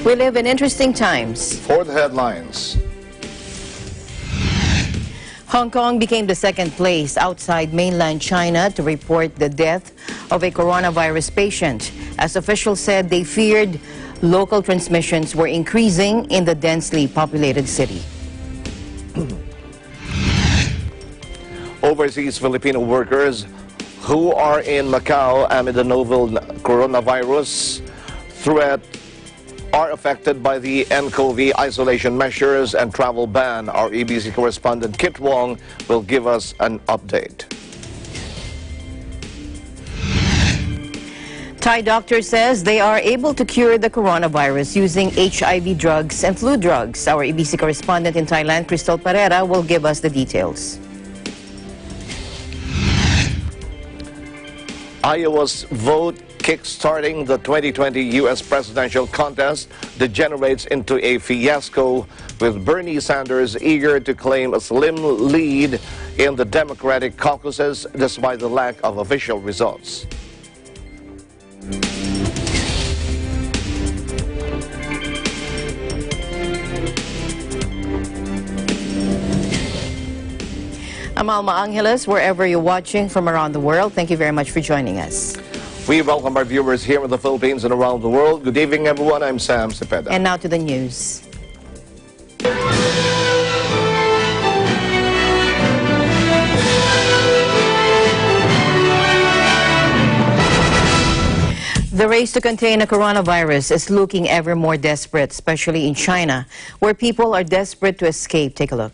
We live in interesting times. For the headlines. Hong Kong became the second place outside mainland China to report the death of a coronavirus patient. As officials said, they feared local transmissions were increasing in the densely populated city. Overseas Filipino workers who are in Macau amid the novel coronavirus threat are affected by the nCoV isolation measures and travel ban. Our EBC correspondent Kit Wong will give us an update. Thai doctor says they are able to cure the coronavirus using HIV drugs and flu drugs. Our EBC correspondent in Thailand, Crystal Pereira, will give us the details. Iowa's vote kickstarting the 2020 U.S. presidential contest degenerates into a fiasco, with Bernie Sanders eager to claim a slim lead in the Democratic caucuses despite the lack of official results. I'm Alma Angeles, wherever you're watching from around the world. Thank you very much for joining us. We welcome our viewers here in the Philippines and around the world. Good evening, everyone. I'm Sam Cepeda. And now to the news. The race to contain the coronavirus is looking ever more desperate, especially in China, where people are desperate to escape. Take a look.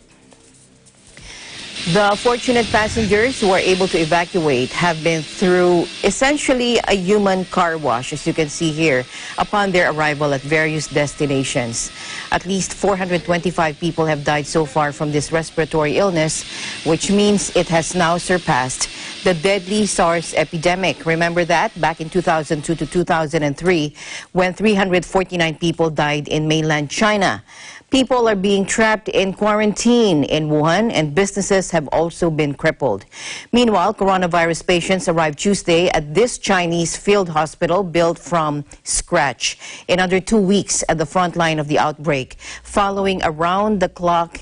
The fortunate passengers who are able to evacuate have been through essentially a human car wash, as you can see here, upon their arrival at various destinations. At least 425 people have died so far from this respiratory illness, which means it has now surpassed the deadly SARS epidemic. Remember that back in 2002 to 2003, when 349 people died in mainland China. People are being trapped in quarantine in Wuhan, and businesses have also been crippled. Meanwhile, coronavirus patients arrived Tuesday at this Chinese field hospital built from scratch in under 2 weeks at the front line of the outbreak, following a round-the-clock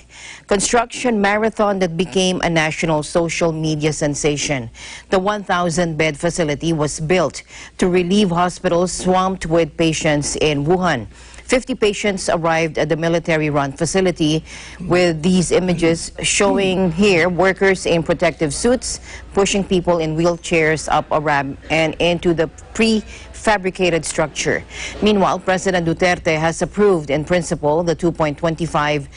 construction marathon that became a national social media sensation. The 1,000-bed facility was built to relieve hospitals swamped with patients in Wuhan. 50 patients arrived at the military-run facility, with these images showing here workers in protective suits pushing people in wheelchairs up a ramp and into the prefabricated structure. Meanwhile, President Duterte has approved in principle the 2.25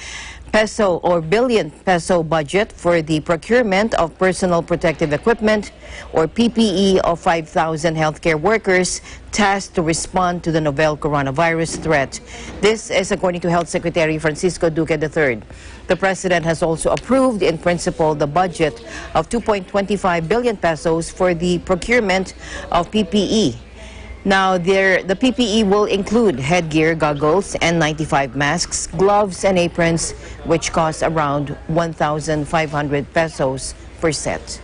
billion peso budget for the procurement of personal protective equipment, or PPE, of 5,000 healthcare workers tasked to respond to the novel coronavirus threat. This is according to Health Secretary Francisco Duque III. The President has also approved in principle the budget of 2.25 billion pesos for the procurement of PPE. Now, the PPE will include headgear, goggles, N95 masks, gloves, and aprons, which cost around 1,500 pesos per set.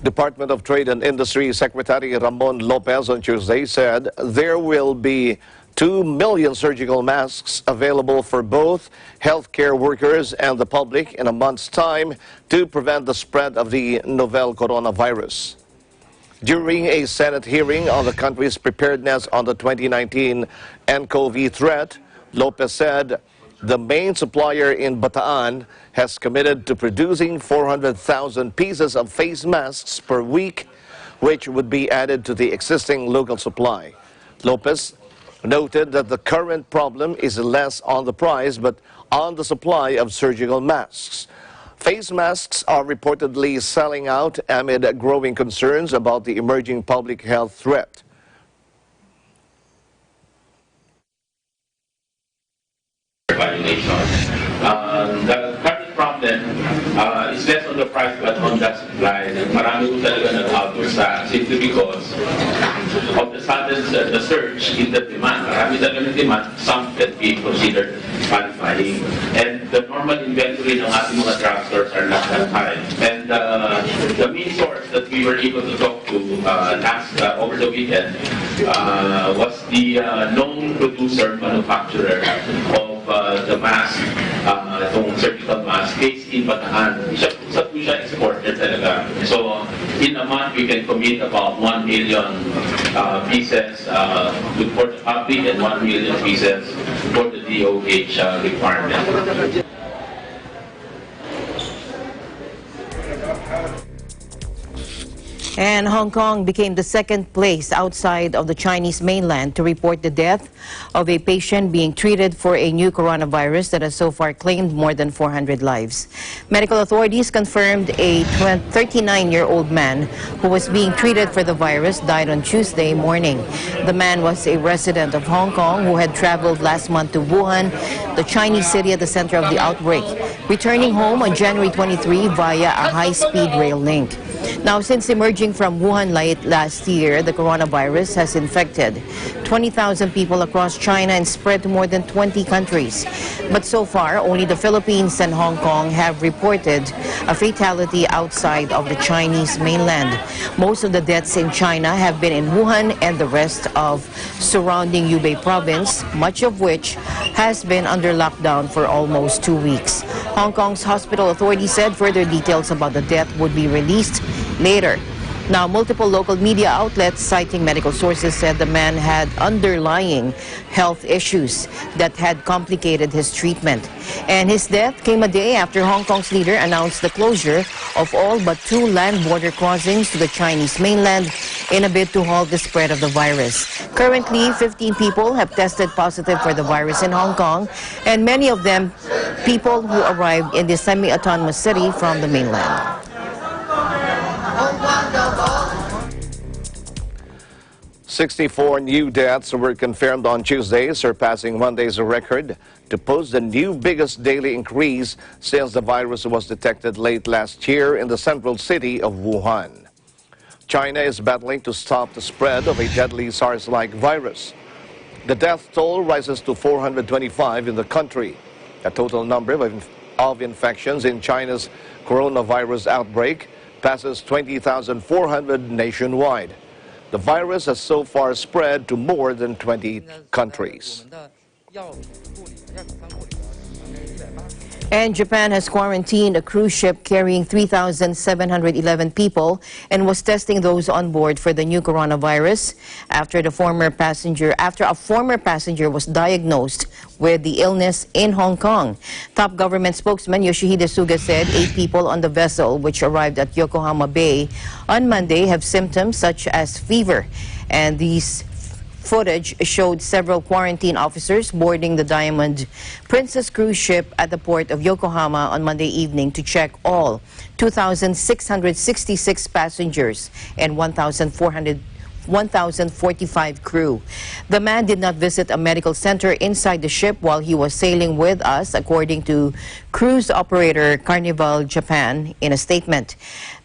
Department of Trade and Industry Secretary Ramon Lopez on Tuesday said there will be 2 million surgical masks available for both healthcare workers and the public in a month's time to prevent the spread of the novel coronavirus. During a Senate hearing on the country's preparedness on the 2019 nCoV threat, Lopez said the main supplier in Bataan has committed to producing 400,000 pieces of face masks per week, which would be added to the existing local supply. Lopez noted that the current problem is less on the price but on the supply of surgical masks. Face masks are reportedly selling out amid growing concerns about the emerging public health threat. The current problem problem is less on the price but on the supply. Marami po talaga nag-out sa simply because of the sudden the surge in the demand. Marami talaga ng demand, some that we considered qualifying. And the normal inventory ng ating mga drugstores are not that high. And the main source that we were able to talk to over the weekend was the known producer, manufacturer of the mask, itong surgical mask, based in Bataan. Isa po siya exporter talaga. So, in a month, we can commit about 1 million pieces for the public and 1 million pieces for the DOH requirement. And Hong Kong became the second place outside of the Chinese mainland to report the death of a patient being treated for a new coronavirus that has so far claimed more than 400 lives. Medical authorities confirmed a 39-year-old man who was being treated for the virus died on Tuesday morning. The man was a resident of Hong Kong who had traveled last month to Wuhan, the Chinese city at the center of the outbreak, returning home on January 23 via a high-speed rail link. Now, since emerging from Wuhan late last year, the coronavirus has infected 20,000 people across China and spread to more than 20 countries. But so far, only the Philippines and Hong Kong have reported a fatality outside of the Chinese mainland. Most of the deaths in China have been in Wuhan and the rest of surrounding Hubei province, much of which has been under lockdown for almost 2 weeks. Hong Kong's hospital authorities said further details about the death would be released later. Now, multiple local media outlets citing medical sources said the man had underlying health issues that had complicated his treatment. And his death came a day after Hong Kong's leader announced the closure of all but 2 land border crossings to the Chinese mainland in a bid to halt the spread of the virus. Currently, 15 people have tested positive for the virus in Hong Kong, and many of them people who arrived in the semi-autonomous city from the mainland. 64 new deaths were confirmed on Tuesday, surpassing Monday's record to post the new biggest daily increase since the virus was detected late last year in the central city of Wuhan. China is battling to stop the spread of a deadly SARS-like virus. The death toll rises to 425 in the country. The total number of infections in China's coronavirus outbreak passes 20,400 nationwide. The virus has so far spread to more than 20 countries. And Japan has quarantined a cruise ship carrying 3,711 people and was testing those on board for the new coronavirus after a former passenger was diagnosed with the illness in Hong Kong. Top government spokesman Yoshihide Suga said 8 people on the vessel, which arrived at Yokohama Bay on Monday, have symptoms such as fever. And these footage showed several quarantine officers boarding the Diamond Princess cruise ship at the port of Yokohama on Monday evening to check all 2,666 passengers and 1,045 crew. The man did not visit a medical center inside the ship while he was sailing with us, according to cruise operator Carnival Japan in a statement.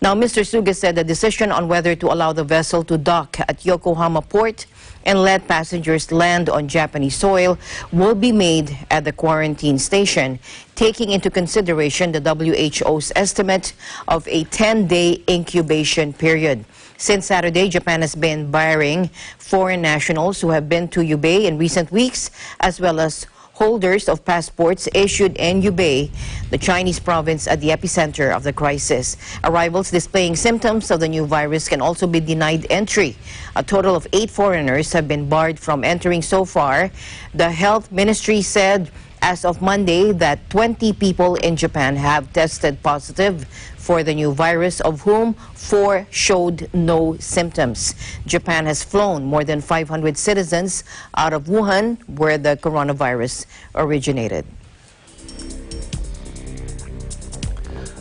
Now, Mr. Suga said the decision on whether to allow the vessel to dock at Yokohama port and let passengers land on Japanese soil will be made at the quarantine station, taking into consideration the WHO's estimate of a 10-day incubation period. Since Saturday, Japan has been barring foreign nationals who have been to Hubei in recent weeks, as well as holders of passports issued in Hubei, the Chinese province at the epicenter of the crisis. Arrivals displaying symptoms of the new virus can also be denied entry. A total of 8 foreigners have been barred from entering so far. The health ministry said as of Monday that 20 people in Japan have tested positive for the new virus, of whom 4 showed no symptoms. Japan has flown more than 500 citizens out of Wuhan, where the coronavirus originated.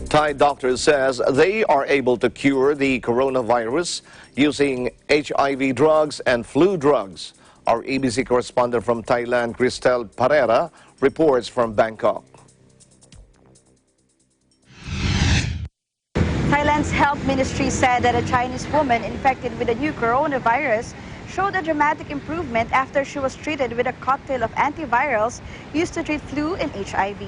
Thai doctor says they are able to cure the coronavirus using HIV drugs and flu drugs. Our ABC correspondent from Thailand, Cristel Pereira, reports from Bangkok. Thailand's health ministry said that a Chinese woman infected with the new coronavirus showed a dramatic improvement after she was treated with a cocktail of antivirals used to treat flu and HIV.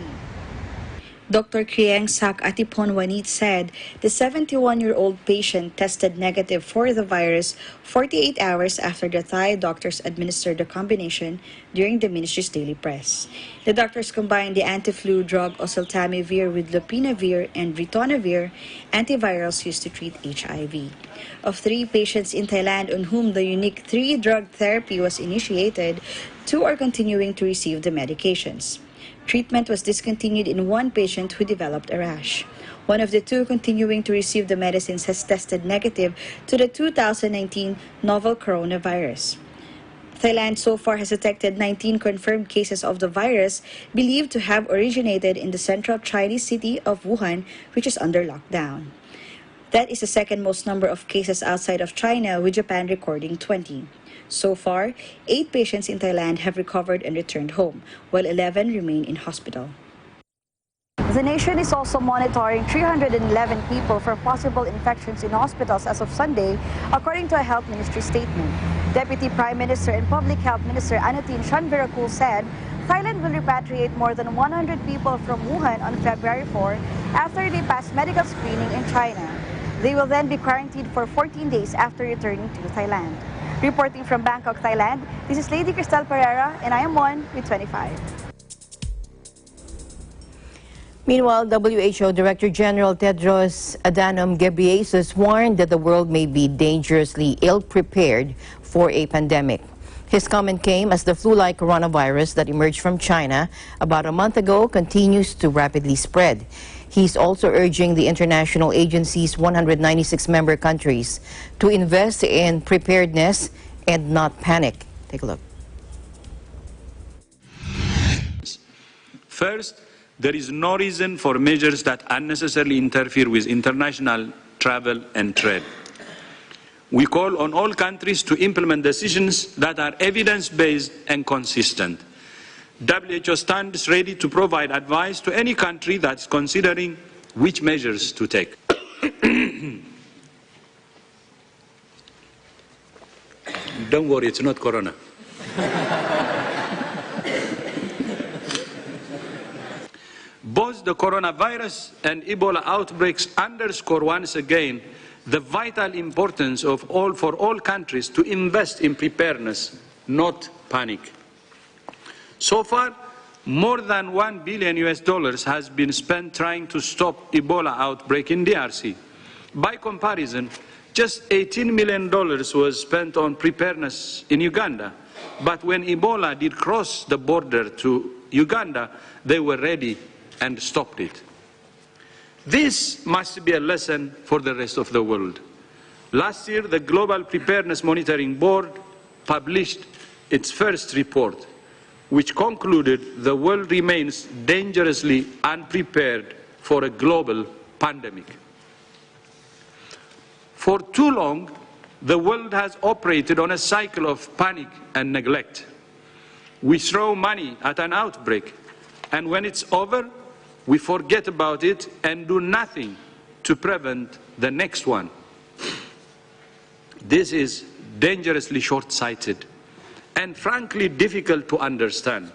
Dr. Krieng Sak Atiponwanit said the 71-year-old patient tested negative for the virus 48 hours after the Thai doctors administered the combination during the ministry's daily press. The doctors combined the anti-flu drug oseltamivir with lopinavir and ritonavir, antivirals used to treat HIV. Of 3 patients in Thailand on whom the unique 3-drug therapy was initiated, 2 are continuing to receive the medications. Treatment was discontinued in 1 patient who developed a rash. One of the 2 continuing to receive the medicines has tested negative to the 2019 novel coronavirus. Thailand so far has detected 19 confirmed cases of the virus believed to have originated in the central Chinese city of Wuhan, which is under lockdown. That is the second most number of cases outside of China, with Japan recording 20. So far, 8 patients in Thailand have recovered and returned home, while 11 remain in hospital. The nation is also monitoring 311 people for possible infections in hospitals as of Sunday, according to a health ministry statement. Deputy Prime Minister and Public Health Minister Anutin Chanvirakul said Thailand will repatriate more than 100 people from Wuhan on February 4 after they pass medical screening in China. They will then be quarantined for 14 days after returning to Thailand. Reporting from Bangkok, Thailand, this is Lady Cristel Pereira, and I am 1 with 25. Meanwhile, WHO Director General Tedros Adhanom Ghebreyesus warned that the world may be dangerously ill-prepared for a pandemic. His comment came as the flu-like coronavirus that emerged from China about a month ago continues to rapidly spread. He's also urging the international agency's 196 member countries to invest in preparedness and not panic. Take a look. First, there is no reason for measures that unnecessarily interfere with international travel and trade. We call on all countries to implement decisions that are evidence-based and consistent. WHO stands ready to provide advice to any country that's considering which measures to take. Don't worry, it's not corona. Both the coronavirus and Ebola outbreaks underscore once again the vital importance for all countries to invest in preparedness, not panic. So far, more than $1 billion has been spent trying to stop Ebola outbreak in DRC. By comparison, just $18 million was spent on preparedness in Uganda. But when Ebola did cross the border to Uganda, they were ready and stopped it. This must be a lesson for the rest of the world. Last year, the Global Preparedness Monitoring Board published its first report, which concluded the world remains dangerously unprepared for a global pandemic. For too long, the world has operated on a cycle of panic and neglect. We throw money at an outbreak, and when it's over, we forget about it and do nothing to prevent the next one. This is dangerously short-sighted and frankly difficult to understand.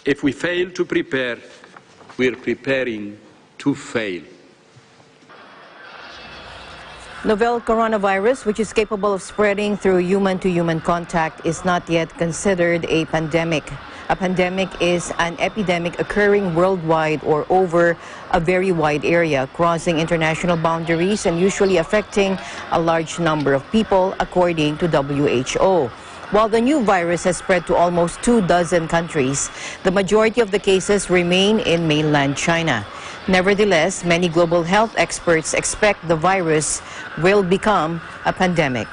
If we fail to prepare, we're preparing to fail. Novel coronavirus, which is capable of spreading through human-to-human contact, is not yet considered a pandemic. A pandemic is an epidemic occurring worldwide or over a very wide area, crossing international boundaries and usually affecting a large number of people, according to WHO. While the new virus has spread to almost 24 countries, the majority of the cases remain in mainland China. Nevertheless, many global health experts expect the virus will become a pandemic.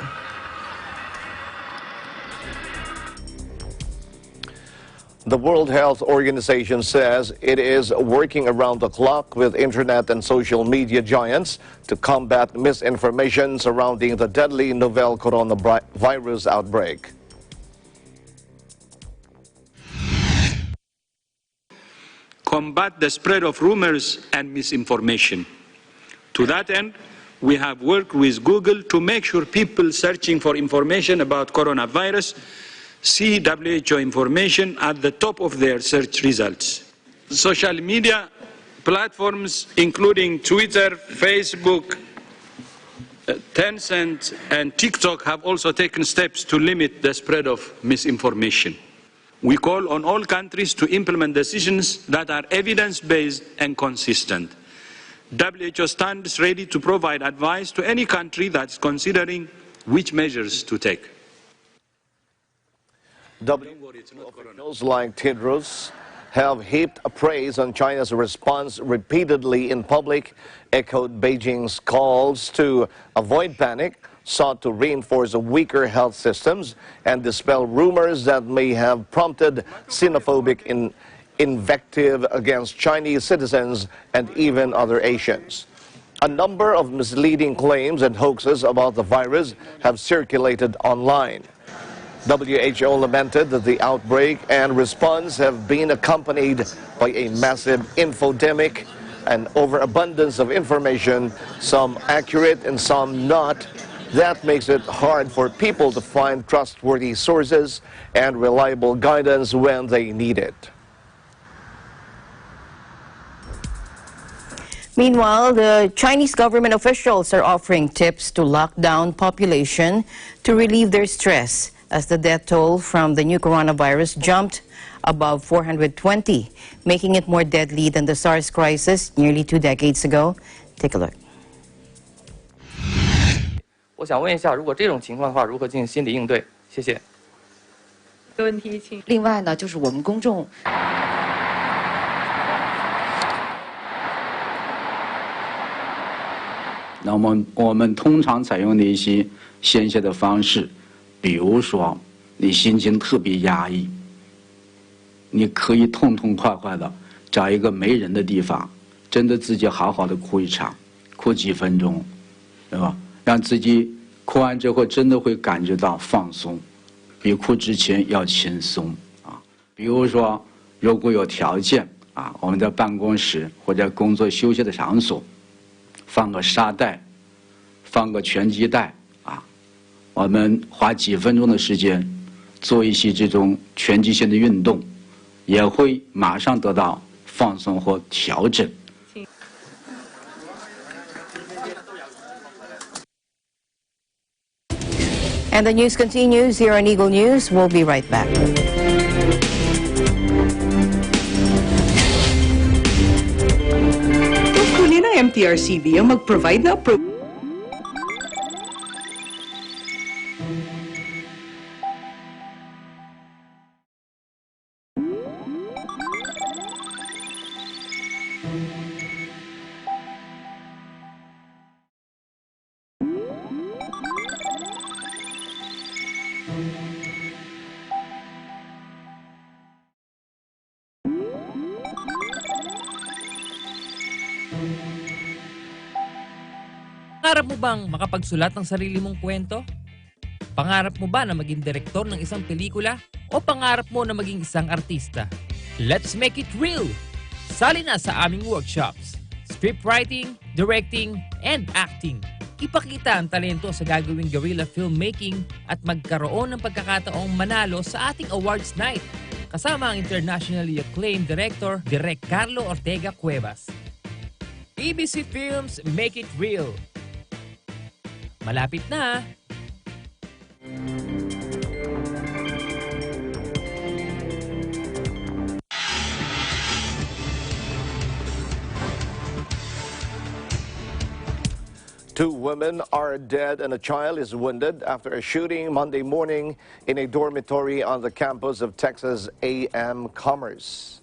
The World Health Organization says it is working around the clock with internet and social media giants to combat misinformation surrounding the deadly novel coronavirus outbreak. Combat the spread of rumors and misinformation. To that end, We have worked with Google to make sure people searching for information about coronavirus see WHO information at the top of their search results. Social media platforms including Twitter, Facebook, Tencent and TikTok have also taken steps to limit the spread of misinformation. We call on all countries to implement decisions that are evidence-based and consistent. WHO stands ready to provide advice to any country that's considering which measures to take. WHO officials like Tedros have heaped praise on China's response repeatedly in public, echoed Beijing's calls to avoid panic, sought to reinforce weaker health systems, and dispel rumors that may have prompted xenophobic invective against Chinese citizens and even other Asians. A number of misleading claims and hoaxes about the virus have circulated online. WHO lamented that the outbreak and response have been accompanied by a massive infodemic and overabundance of information, some accurate and some not. That makes it hard for people to find trustworthy sources and reliable guidance when they need it. Meanwhile, the Chinese government officials are offering tips to lock down population to relieve their stress as the death toll from the new coronavirus jumped above 420, making it more deadly than the SARS crisis nearly 2 decades ago. Take a look. 我想问一下，如果这种情况的话，如何进行心理应对？谢谢。问题，请。另外呢，就是我们公众。那我们通常采用的一些宣泄的方式，比如说你心情特别压抑，你可以痛痛快快的找一个没人的地方，真的自己好好的哭一场，哭几分钟，对吧？让自己哭完之后真的会感觉到放松，比哭之前要轻松啊。比如说，如果有条件啊，我们在办公室或者工作休息的场所。 放个沙袋，放个拳击带啊，我们花几分钟的时间做一些这种拳击性的运动，也会马上得到放松或调整。And the news continues here on Eagle News. We'll be right back. MTRCB ang mag-provide na Pangarap mo bang makapagsulat ng sarili mong kwento? Pangarap mo ba na maging direktor ng isang pelikula? O pangarap mo na maging isang artista? Let's make it real! Sali na sa aming workshops. Scriptwriting, directing, and acting. Ipakita ang talento sa gagawing guerrilla filmmaking at magkaroon ng pagkakataong manalo sa ating awards night. Kasama ang internationally acclaimed director, Direk Carlo Ortega Cuevas. ABC Films, make it real! Malapit na! Two women are dead and a child is wounded after a shooting Monday morning in a dormitory on the campus of Texas A&M Commerce.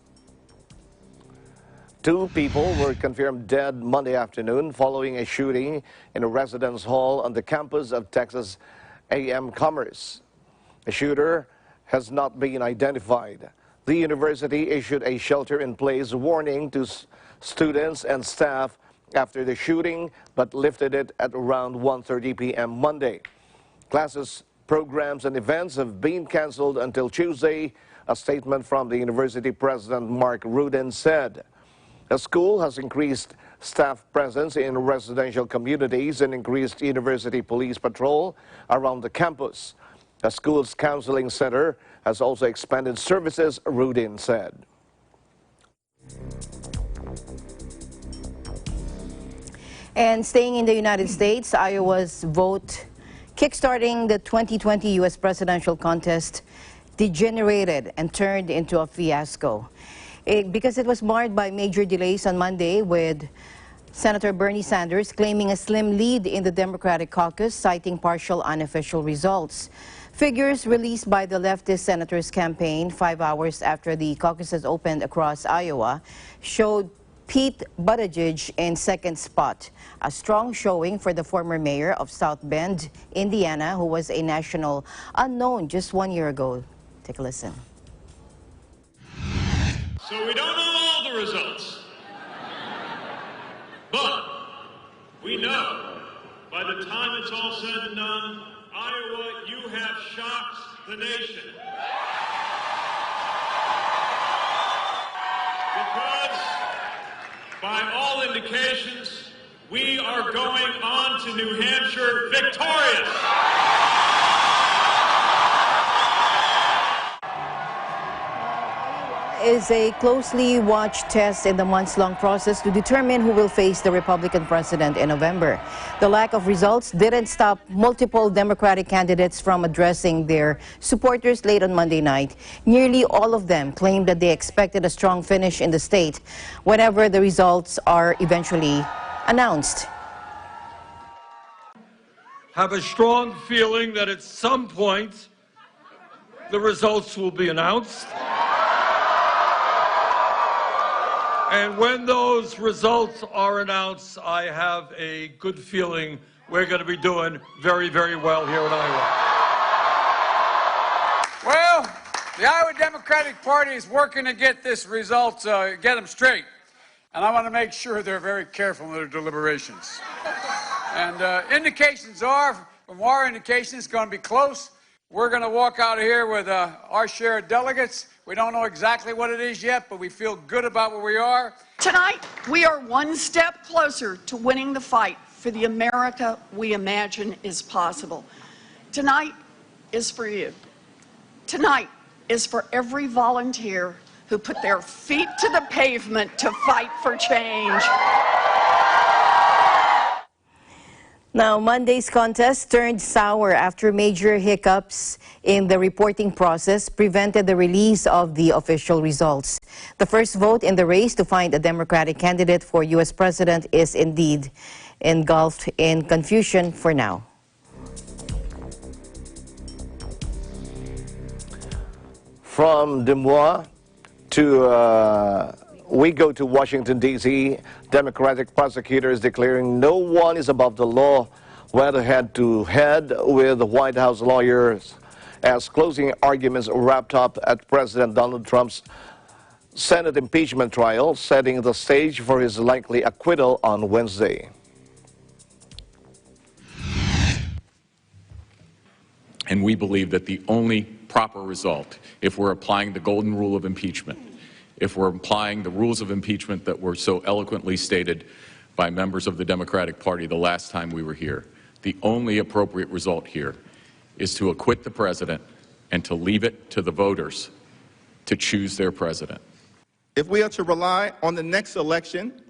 Two people were confirmed dead Monday afternoon following a shooting in a residence hall on the campus of Texas A&M Commerce. The shooter has not been identified. The university issued a shelter-in-place warning to students and staff after the shooting, but lifted it at around 1:30 p.m. Monday. Classes, programs, and events have been canceled until Tuesday, a statement from the university president Mark Rudin said. The school has increased staff presence in residential communities, and increased university police patrol around the campus. The school's counseling center has also expanded services, Rudin said. And staying in the United States, Iowa's vote kickstarting the 2020 U.S. presidential contest degenerated and turned into a fiasco. Because it was marred by major delays on Monday, with Senator Bernie Sanders claiming a slim lead in the Democratic caucus, citing partial unofficial results. Figures released by the leftist senator's campaign 5 hours after the caucuses opened across Iowa showed Pete Buttigieg in second spot, a strong showing for the former mayor of South Bend, Indiana, who was a national unknown just 1 year ago. Take a listen. So we don't know all the results, but we know by the time it's all said and done, Iowa, you have shocked the nation. Because by all indications, we are going on to New Hampshire victorious. Is a closely watched test in the months-long process to determine who will face the Republican president in November. The lack of results didn't stop multiple Democratic candidates from addressing their supporters late on Monday night. Nearly all of them claimed that they expected a strong finish in the state whenever the results are eventually announced. Have a strong feeling that at some point the results will be announced. And when those results are announced, I have a good feeling we're going to be doing very, very well here in Iowa. Well, the Iowa Democratic Party is working to get this result, get them straight. And I want to make sure they're very careful in their deliberations. And indications are, from our indications, it's going to be close. We're going to walk out of here with our share of delegates. We don't know exactly what it is yet, but we feel good about where we are. Tonight, we are one step closer to winning the fight for the America we imagine is possible. Tonight is for you. Tonight is for every volunteer who put their feet to the pavement to fight for change. Now, Monday's contest turned sour after major hiccups in the reporting process prevented the release of the official results. The first vote in the race to find a Democratic candidate for U.S. president is indeed engulfed in confusion for now. From Des Moines to we go to Washington, D.C. Democratic prosecutors declaring no one is above the law went head-to-head with the White House lawyers as closing arguments wrapped up at President Donald Trump's Senate impeachment trial, setting the stage for his likely acquittal on Wednesday. And we believe that the only proper result, if we're applying the golden rule of impeachment, if we're applying the rules of impeachment that were so eloquently stated by members of the Democratic Party the last time we were here, the only appropriate result here is to acquit the president and to leave it to the voters to choose their president. If we are to rely on the next election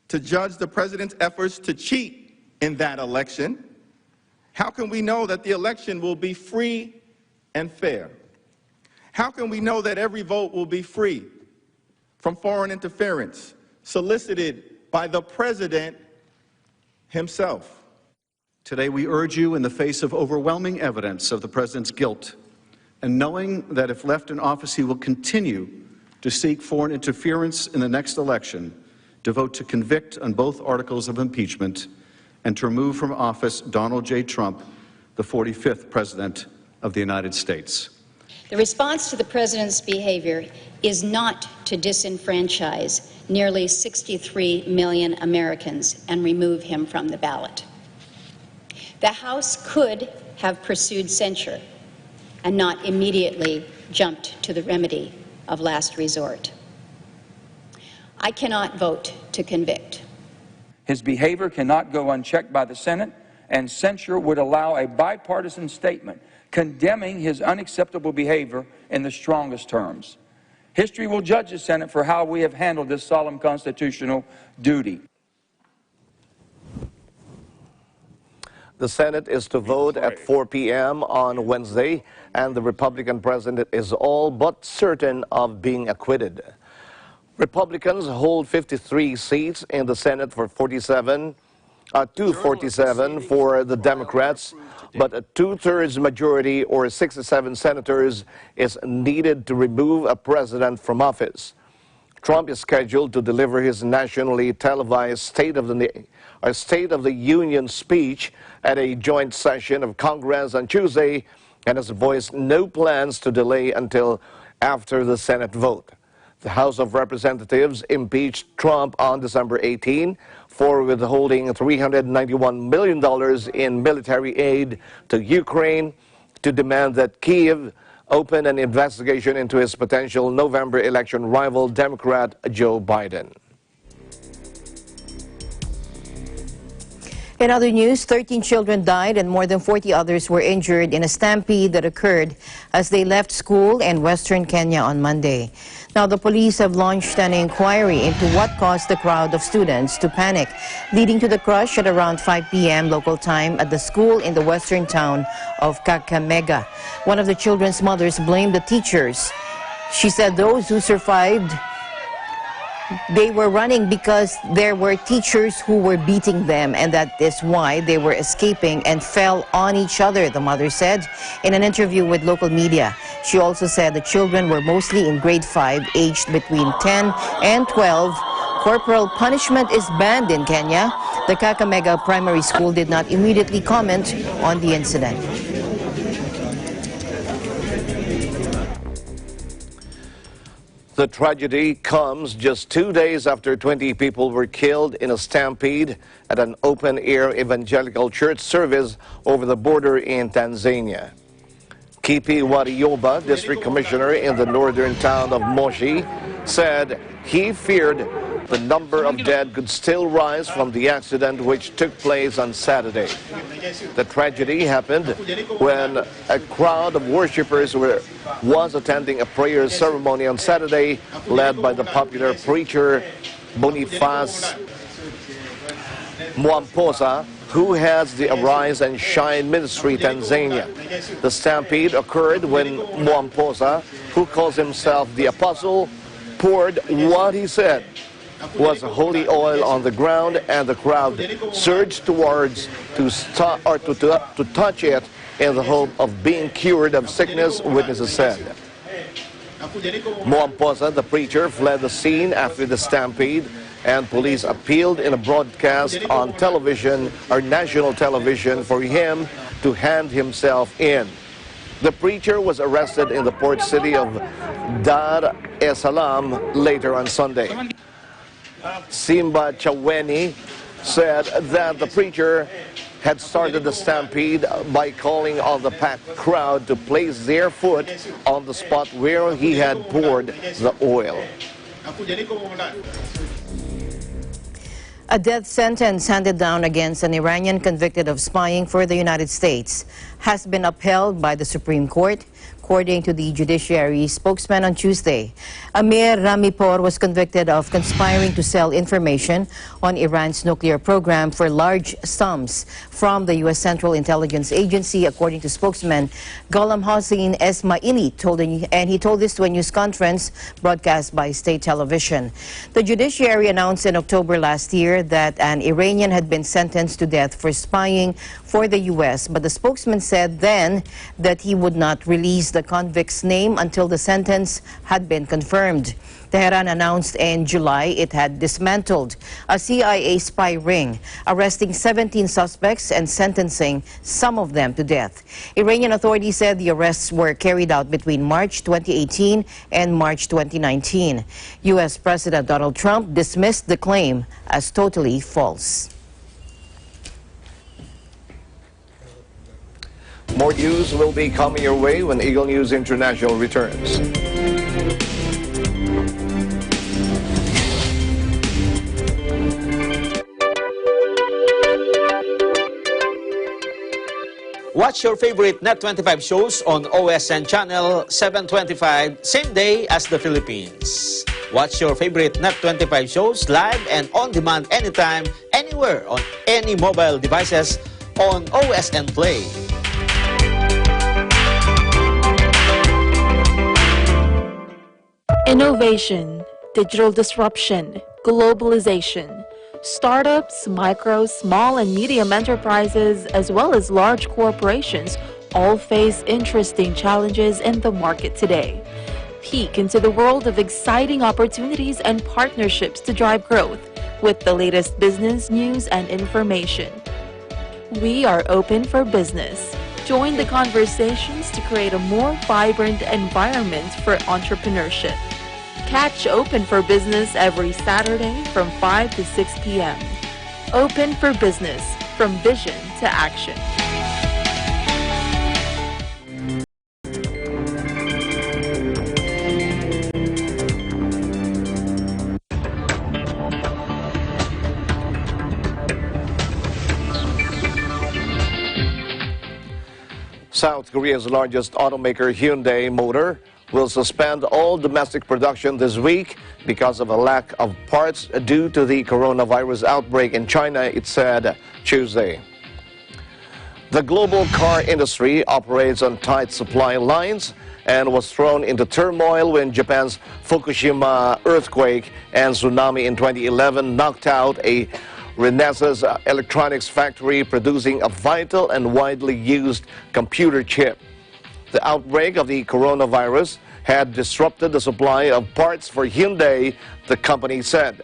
to judge the president's efforts to cheat in that election, how can we know that the election will be free and fair? How can we know that every vote will be free from foreign interference solicited by the president himself? Today we urge you, in the face of overwhelming evidence of the president's guilt, and knowing that if left in office he will continue to seek foreign interference in the next election, to vote to convict on both articles of impeachment and to remove from office Donald J. Trump, the 45th President of the United States. The response to the president's behavior is not to disenfranchise nearly 63 million Americans and remove him from the ballot. The House could have pursued censure and not immediately jumped to the remedy of last resort. I cannot vote to convict. His behavior cannot go unchecked by the Senate, and censure would allow a bipartisan statement condemning his unacceptable behavior in the strongest terms. History will judge the Senate for how we have handled this solemn constitutional duty. The Senate is to vote at 4 p.m. on Wednesday, and the Republican president is all but certain of being acquitted. Republicans hold 53 seats in the Senate for 247 for the Democrats, but a two-thirds majority, or 67 senators, is needed to remove a president from office. Trump is scheduled to deliver his nationally televised State of the Union speech at a joint session of Congress on Tuesday, and has voiced no plans to delay until after the Senate vote. The House of Representatives impeached Trump on December 18 for withholding $391 million in military aid to Ukraine, to demand that Kyiv open an investigation into his potential November election rival, Democrat Joe Biden. In other news, 13 children died and more than 40 others were injured in a stampede that occurred as they left school in western Kenya on Monday. Now, the police have launched an inquiry into what caused the crowd of students to panic, leading to the crush at around 5 p.m. local time at the school in the western town of Kakamega. One of the children's mothers blamed the teachers. She said those who survived, they were running because there were teachers who were beating them, and that is why they were escaping and fell on each other, the mother said in an interview with local media. She also said the children were mostly in grade 5, aged between 10 and 12. Corporal punishment is banned in Kenya. The Kakamega Primary School did not immediately comment on the incident. The tragedy comes just 2 days after 20 people were killed in a stampede at an open-air evangelical church service over the border in Tanzania. Kipi Warioba, district commissioner in the northern town of Moshi, said he feared the number of dead could still rise from the accident which took place on Saturday. The tragedy happened when a crowd of worshippers was attending a prayer ceremony on Saturday led by the popular preacher Boniface Mwamposa, who has the Arise and Shine Ministry Tanzania. The stampede occurred when Mwamposa, who calls himself the Apostle, poured what he said was holy oil on the ground, and the crowd surged towards to touch it in the hope of being cured of sickness, witnesses said. Mwamposa, the preacher, fled the scene after the stampede, and police appealed in a broadcast on television, or national television, for him to hand himself in. The preacher was arrested in the port city of Dar es Salaam later on Sunday. Simba Chaweni said that the preacher had started the stampede by calling on the packed crowd to place their foot on the spot where he had poured the oil. A death sentence handed down against an Iranian convicted of spying for the United States has been upheld by the Supreme Court, according to the judiciary spokesman on Tuesday. Amir Ramipur was convicted of conspiring to sell information on Iran's nuclear program for large sums from the U.S. Central Intelligence Agency, according to spokesman Ghulam Hossein Esmaili, and he told this to a news conference broadcast by state television. The judiciary announced in October last year that an Iranian had been sentenced to death for spying for the U.S., but the spokesman said then that he would not release the convict's name until the sentence had been confirmed. Tehran announced in July it had dismantled a CIA spy ring, arresting 17 suspects and sentencing some of them to death. Iranian authorities said the arrests were carried out between March 2018 and March 2019. U.S. President Donald Trump dismissed the claim as totally false. More news will be coming your way when Eagle News International returns. Watch your favorite Net25 shows on OSN channel 725, same day as the Philippines. Watch your favorite Net25 shows live and on demand anytime, anywhere on any mobile devices on OSN Play. Innovation, digital disruption, globalization. Startups, micro, small, and medium enterprises, as well as large corporations, all face interesting challenges in the market today. Peek into the world of exciting opportunities and partnerships to drive growth with the latest business news and information. We are open for business. Join the conversations to create a more vibrant environment for entrepreneurship. Catch Open for Business every Saturday from 5 to 6 p.m. Open for Business, from vision to action. South Korea's largest automaker, Hyundai Motor, will suspend all domestic production this week because of a lack of parts due to the coronavirus outbreak in China, it said Tuesday. The global car industry operates on tight supply lines and was thrown into turmoil when Japan's Fukushima earthquake and tsunami in 2011 knocked out a Renesas electronics factory producing a vital and widely used computer chip. The outbreak of the coronavirus had disrupted the supply of parts for Hyundai, the company said.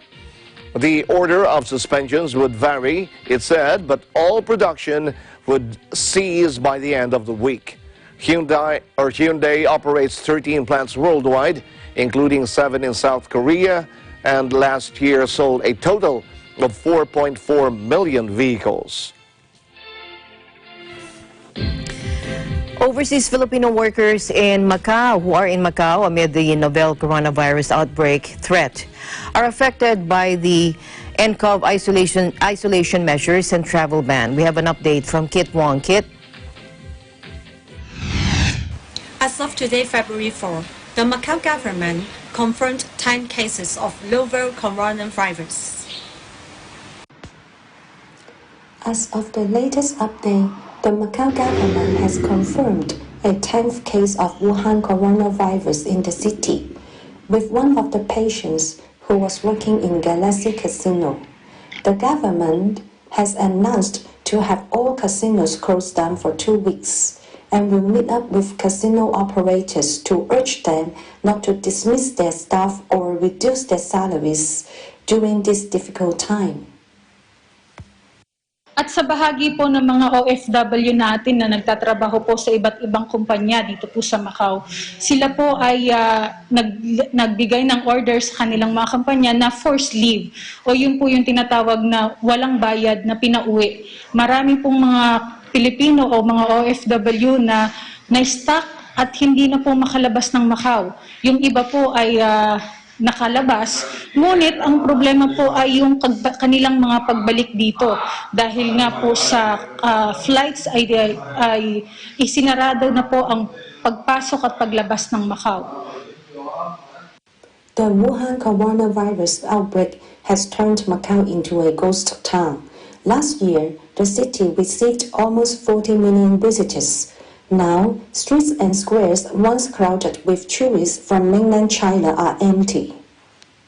The order of suspensions would vary, it said, but all production would cease by the end of the week. Hyundai operates 13 plants worldwide, including 7 in South Korea, and last year sold a total of 4.4 million vehicles. Overseas Filipino workers in Macau who are in Macau amid the novel coronavirus outbreak threat are affected by the NCOV isolation measures and travel ban. We have an update from Kit Wong. Kit? As of today, February 4, the Macau government confirmed 10 cases of novel coronavirus. As of the latest update, the Macau government has confirmed a 10th case of Wuhan coronavirus in the city, with one of the patients who was working in Galaxy Casino. The government has announced to have all casinos closed down for 2 weeks and will meet up with casino operators to urge them not to dismiss their staff or reduce their salaries during this difficult time. At sa bahagi po ng mga OFW natin na nagtatrabaho po sa iba't ibang kumpanya dito po sa Macau, sila po ay nagbigay ng orders sa kanilang mga kumpanya na forced leave o yun po yung tinatawag na walang bayad na pinauwi. Marami pong mga Pilipino o mga OFW na na-stuck at hindi na po makalabas ng Macau. Yung iba po ay nakalabas, ngunit ang problema po ay yung kanilang mga pagbalik dito dahil nga po sa flights ay isinarado na po ang pagpasok at paglabas ng Macau. The Wuhan coronavirus outbreak has turned Macau into a ghost town. Last year, the city received almost 40 million visitors. Now, streets and squares once crowded with tourists from mainland China are empty.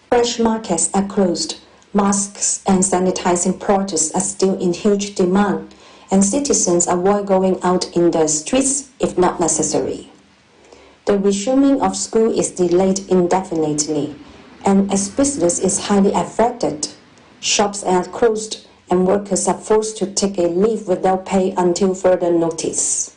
Fresh markets are closed, masks and sanitizing products are still in huge demand, and citizens avoid going out in the streets if not necessary. The resuming of school is delayed indefinitely, and as business is highly affected, shops are closed and workers are forced to take a leave without pay until further notice.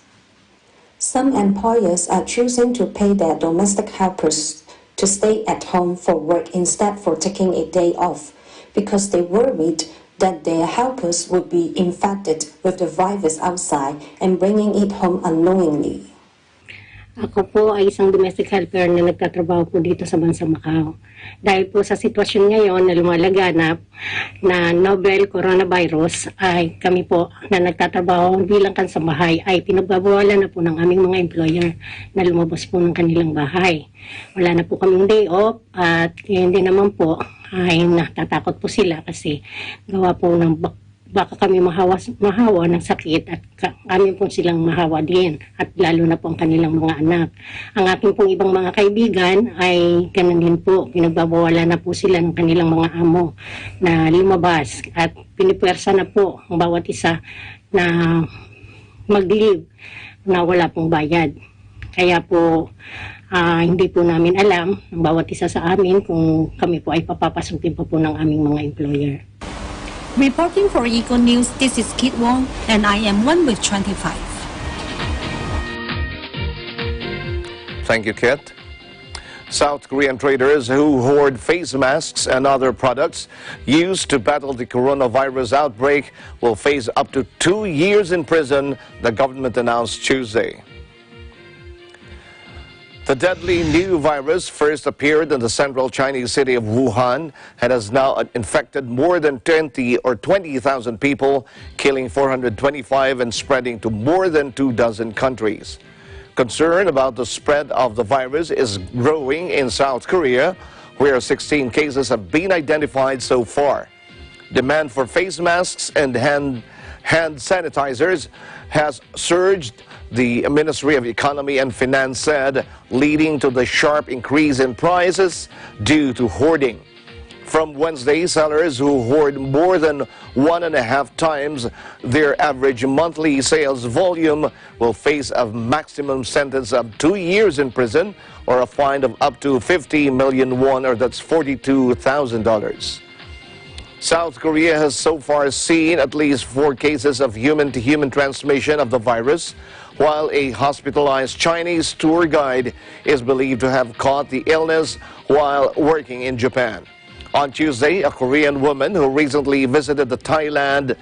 Some employers are choosing to pay their domestic helpers to stay at home for work instead for taking a day off because they worried that their helpers would be infected with the virus outside and bringing it home unknowingly. Ako po ay isang domestic helper na nagtatrabaho po dito sa bansang Macau. Dahil po sa sitwasyon ngayon na lumalaganap na novel coronavirus, ay kami po na nagtatrabaho bilang kansambahay ay pinagbabawalan na po ng aming mga employer na lumabas po ng kanilang bahay. Wala na po kaming day off at hindi naman po ay natatakot po sila kasi gawa po ng baka kami mahawa ng sakit at kami po silang mahawa din at lalo na po ang kanilang mga anak. Ang aking pong ibang mga kaibigan ay ganun din po, pinagbabawalan na po sila ng kanilang mga amo na lumabas at pinipwersa na po ang bawat isa na mag-leave na wala pong bayad. Kaya po hindi po namin alam ang bawat isa sa amin kung kami po ay papapasukin pa po ng aming mga employer. Reporting for Eco News, this is Kit Wong, and I am 1 with 25. Thank you, Kit. South Korean traders who hoard face masks and other products used to battle the coronavirus outbreak will face up to 2 years in prison, the government announced Tuesday. The deadly new virus first appeared in the central Chinese city of Wuhan and has now infected more than 20,000 people, killing 425 and spreading to more than 24 countries. Concern about the spread of the virus is growing in South Korea, where 16 cases have been identified so far. Demand for face masks and hand sanitizers has surged, the Ministry of Economy and Finance said, leading to the sharp increase in prices due to hoarding. From Wednesday, sellers who hoard more than 1.5 times their average monthly sales volume will face a maximum sentence of 2 years in prison or a fine of up to 50 million won, or that's $42,000. South Korea has so far seen at least 4 cases of human-to-human transmission of the virus, while a hospitalized Chinese tour guide is believed to have caught the illness while working in Japan. On Tuesday, a Korean woman who recently visited Thailand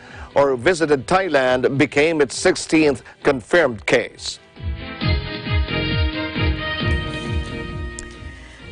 became its 16th confirmed case.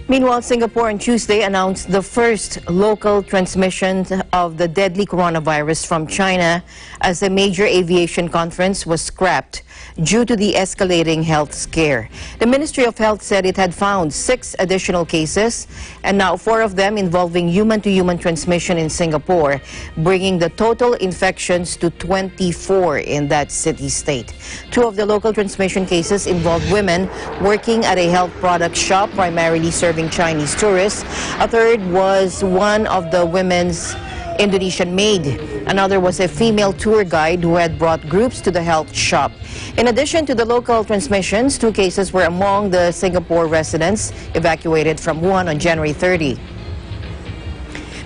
Meanwhile, Singapore on Tuesday announced the first local transmission of the deadly coronavirus from China as a major aviation conference was scrapped due to the escalating health scare. The Ministry of Health said it had found 6 additional cases, and now 4 of them involving human-to-human transmission in Singapore, bringing the total infections to 24 in that city-state. 2 of the local transmission cases involved women working at a health product shop, primarily serving Chinese tourists. A third was one of the women's Indonesian maid. Another was a female tour guide who had brought groups to the health shop. In addition to the local transmissions, 2 cases were among the Singapore residents evacuated from Wuhan on January 30.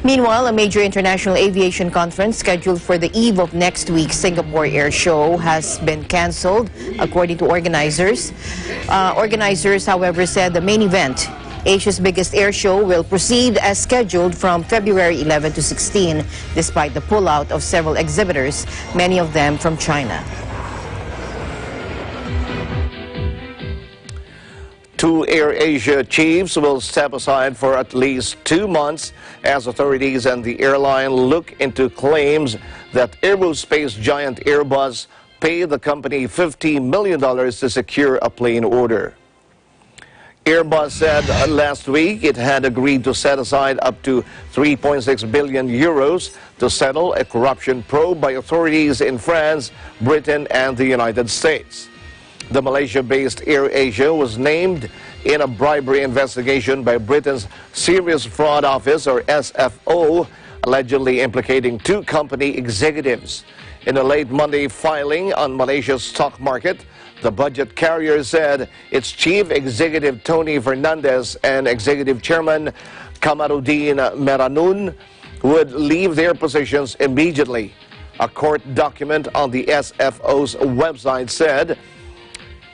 Meanwhile, a major international aviation conference scheduled for the eve of next week's Singapore Air Show has been cancelled, according to organizers. Organizers, however, said the main event, Asia's biggest air show, will proceed as scheduled from February 11 to 16, despite the pullout of several exhibitors, many of them from China. 2 AirAsia chiefs will step aside for at least 2 months as authorities and the airline look into claims that aerospace giant Airbus paid the company $50 million to secure a plane order. Airbus said last week it had agreed to set aside up to 3.6 billion euros to settle a corruption probe by authorities in France, Britain, and the United States. The Malaysia-based AirAsia was named in a bribery investigation by Britain's Serious Fraud Office, or SFO, allegedly implicating 2 company executives. In a late Monday filing on Malaysia's stock market, the budget carrier said its chief executive Tony Fernandez and executive chairman Kamaruddin Meranun would leave their positions immediately. A court document on the SFO's website said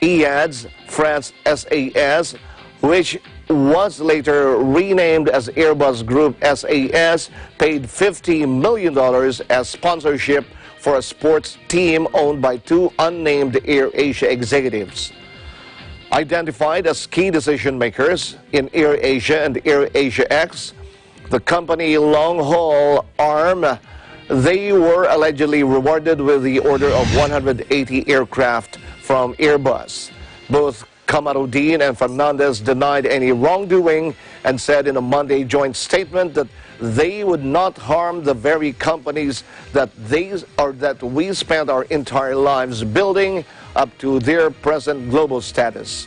EADS, France SAS, which was later renamed as Airbus Group SAS, paid $50 million as sponsorship for a sports team owned by 2 unnamed AirAsia executives. Identified as key decision makers in AirAsia and AirAsia X, the company long-haul arm, they were allegedly rewarded with the order of 180 aircraft from Airbus. Both Kamarudin and Fernandez denied any wrongdoing and said in a Monday joint statement that they would not harm the very companies that we spent our entire lives building up to their present global status.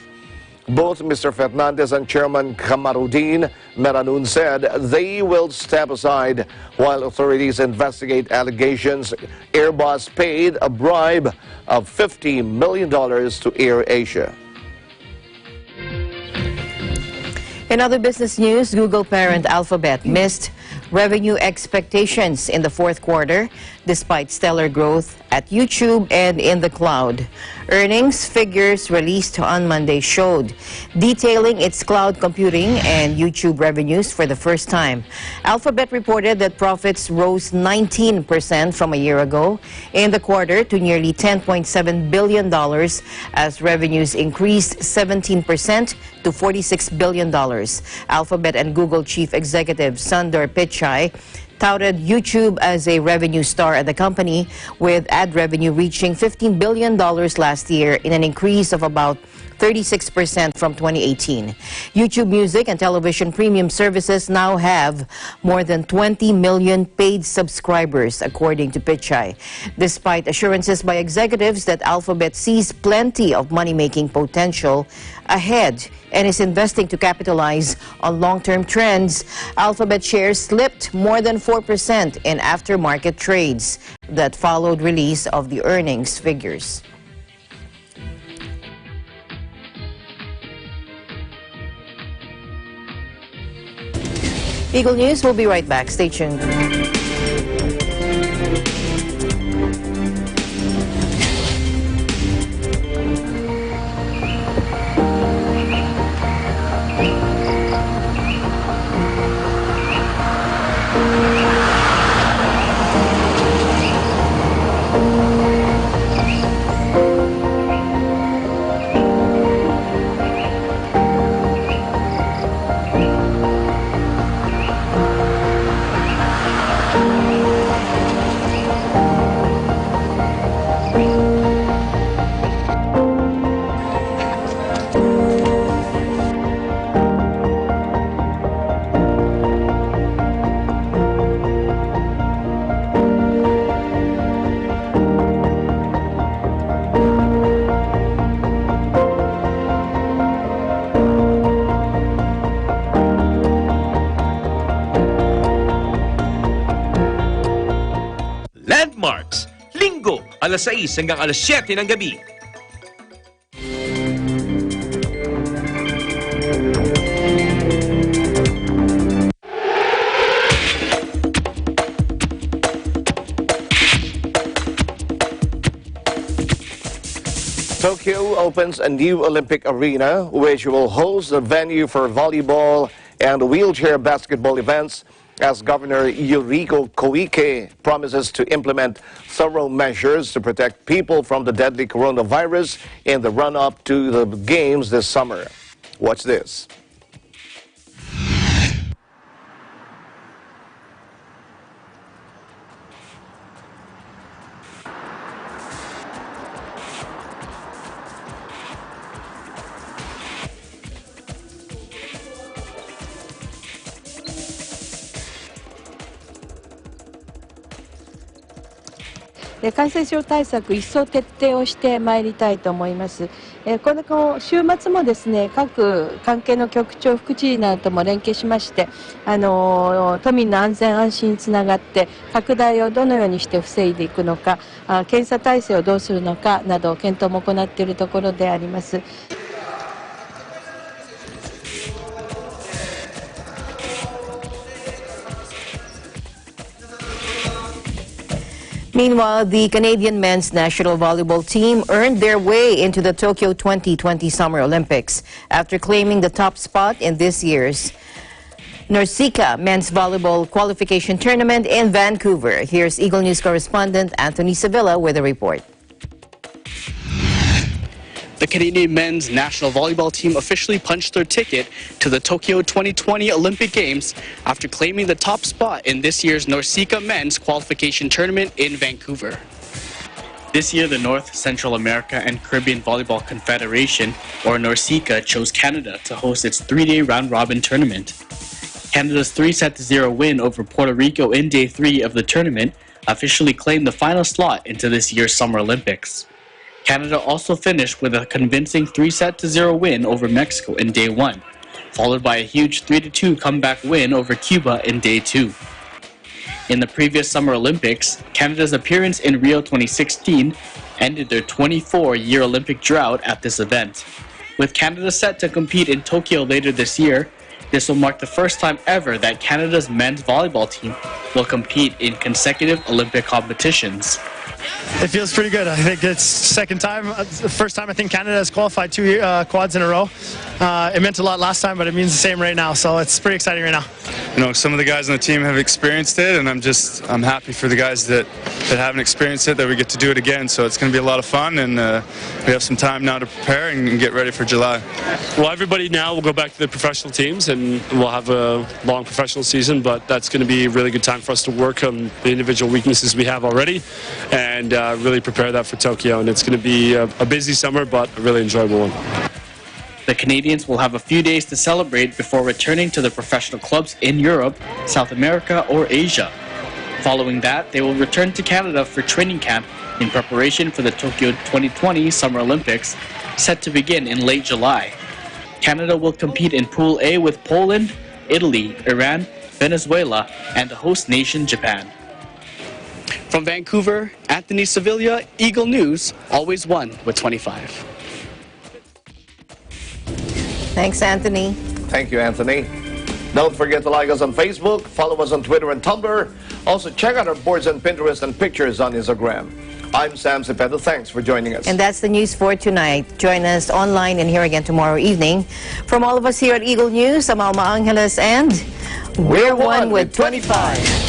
Both Mr. Fernandez and Chairman Kamarudin Meranun said they will step aside while authorities investigate allegations Airbus paid a bribe of $50 million to AirAsia. In other business news, Google parent Alphabet missed revenue expectations in the fourth quarter despite stellar growth at YouTube and in the cloud. Earnings figures released on Monday showed, detailing its cloud computing and YouTube revenues for the first time. Alphabet reported that profits rose 19% from a year ago in the quarter to nearly $10.7 billion as revenues increased 17% to $46 billion. Alphabet and Google chief executive Sundar Pichai touted YouTube as a revenue star at the company, with ad revenue reaching $15 billion last year in an increase of about 36% from 2018. YouTube Music and television premium services now have more than 20 million paid subscribers, according to Pichai. Despite assurances by executives that Alphabet sees plenty of money-making potential ahead and is investing to capitalize on long-term trends, Alphabet shares slipped more than 4% in aftermarket trades that followed release of the earnings figures. Eagle News will be right back. Stay tuned. Landmarks, Linggo, alas 6 hanggang alas 7 ng gabi. Tokyo opens a new Olympic arena, which will host the venue for volleyball and wheelchair basketball events, as Governor Yuriko Koike promises to implement thorough measures to protect people from the deadly coronavirus in the run-up to the games this summer. Watch this. 感染症対策一層徹底をしてまいりたいと思います。この週末もですね、各関係の局長、副知事などとも連携しまして、都民の安全安心につながって拡大をどのようにして防いでいくのか、検査体制をどうするのかなど検討も行っているところであります。 Meanwhile, the Canadian men's national volleyball team earned their way into the Tokyo 2020 Summer Olympics after claiming the top spot in this year's NORCECA men's volleyball qualification tournament in Vancouver. Here's Eagle News correspondent Anthony Sevilla with a report. The Canadian men's national volleyball team officially punched their ticket to the Tokyo 2020 Olympic Games after claiming the top spot in this year's NORCECA men's qualification tournament in Vancouver. This year, the North, Central America and Caribbean Volleyball Confederation, or NORCECA, chose Canada to host its three-day round-robin tournament. Canada's 3-0 win over Puerto Rico in Day 3 of the tournament officially claimed the final slot into this year's Summer Olympics. Canada also finished with a convincing 3-0 win over Mexico in Day 1, followed by a huge 3-2 comeback win over Cuba in Day 2. In the previous Summer Olympics, Canada's appearance in Rio 2016 ended their 24-year Olympic drought at this event. With Canada set to compete in Tokyo later this year, this will mark the first time ever that Canada's men's volleyball team will compete in consecutive Olympic competitions. It feels pretty good. I think it's the first time I think Canada has qualified 2 quads in a row. It meant a lot last time, but it means the same right now, so it's pretty exciting right now. You know, some of the guys on the team have experienced it, and I'm happy for the guys that haven't experienced it that we get to do it again. So it's going to be a lot of fun, and we have some time now to prepare and get ready for July. Well, everybody now will go back to their professional teams, and we'll have a long professional season, but that's going to be a really good time for us to work on the individual weaknesses we have already and really prepare that for Tokyo. And it's going to be a busy summer, but a really enjoyable one. The Canadians will have a few days to celebrate before returning to their professional clubs in Europe, South America, or Asia. Following that, they will return to Canada for training camp in preparation for the Tokyo 2020 Summer Olympics, set to begin in late July. Canada will compete in Pool A with Poland, Italy, Iran, Venezuela, and the host nation, Japan. From Vancouver, Anthony Sevilla, Eagle News, always one with 25. Thanks, Anthony. Thank you, Anthony. Don't forget to like us on Facebook, follow us on Twitter and Tumblr. Also, check out our boards on Pinterest and pictures on Instagram. I'm Sam Cepeda. Thanks for joining us. And that's the news for tonight. Join us online and here again tomorrow evening. From all of us here at Eagle News, I'm Alma Angeles, and we're one with 25.